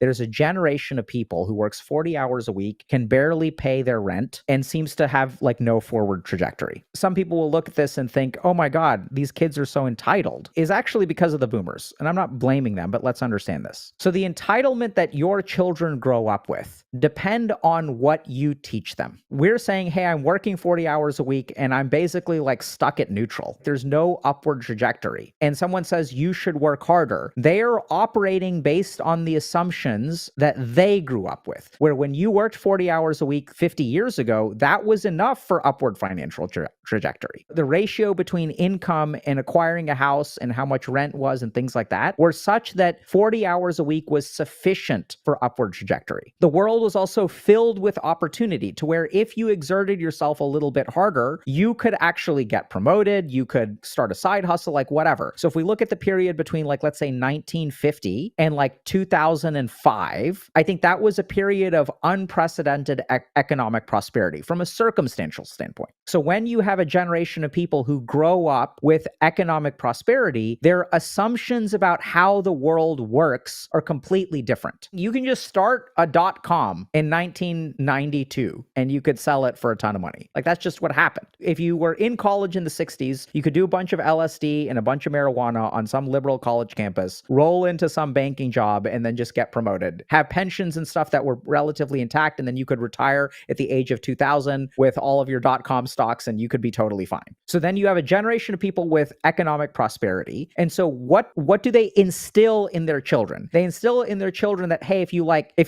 There's a generation of people who works 40 hours a week, can barely pay their rent, and seems to have like no forward trajectory. Some people will look at this and think, oh my God, these kids are so entitled, is actually because of the boomers. And I'm not blaming them, but let's understand this. So the entitlement that your children grow up with depend on what you teach them. We're saying, hey, I'm working 40 hours a week and I'm basically like stuck at neutral. There's no upward trajectory. And someone says you should work harder. They are operating based on the assumptions that they grew up with, where when you worked 40 hours a week 50 years ago, that was enough for upward financial trajectory. The ratio between income and acquiring a house and how much rent was and things like that were such that 40 hours a week was sufficient for upward trajectory. The world was also filled with opportunity to where if you exerted yourself a little bit harder, you could actually get promoted, you could start a side hustle, like whatever. So if we look at the period between like, let's say 1950 and like 2005, I think that was a period of unprecedented economic prosperity from a circumstantial standpoint. So when you have a generation of people who grow up with economic prosperity, their assumptions about how the world works are completely different. You can just start a .com in 1992 and you could sell it for a ton of money. Like that's just what happened. If you were in college in the 60s, you could do a bunch of LSD and a bunch of marijuana on some liberal college campus, roll into some banking job and then just get promoted, have pensions and stuff that were relatively intact, and then you could retire at the age of 2000 with all of your .com stocks and you could be totally fine. So then you have a generation of people with economic prosperity. And so what do they instill in their children? They instill in their children that, hey, if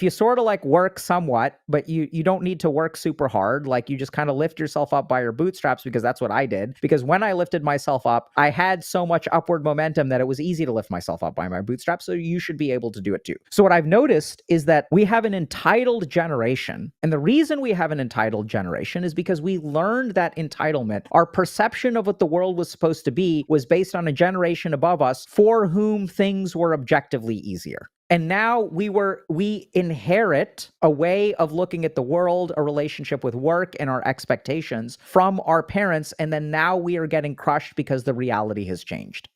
you sort of like work somewhat, but you don't need to work super hard, like you just kind of lift yourself up by your bootstraps, because that's what I did. Because when I lifted myself up, I had so much upward momentum that it was easy to lift myself up by my bootstraps. So you should be able to do it too. So what I've noticed is that we have an entitled generation. And the reason we have an entitled generation is because we learned that entitlement, our perception of what the world was supposed to be, was based on a generation above us for whom things were objectively easier. And now we inherit a way of looking at the world, a relationship with work and our expectations from our parents. And then now we are getting crushed because the reality has changed.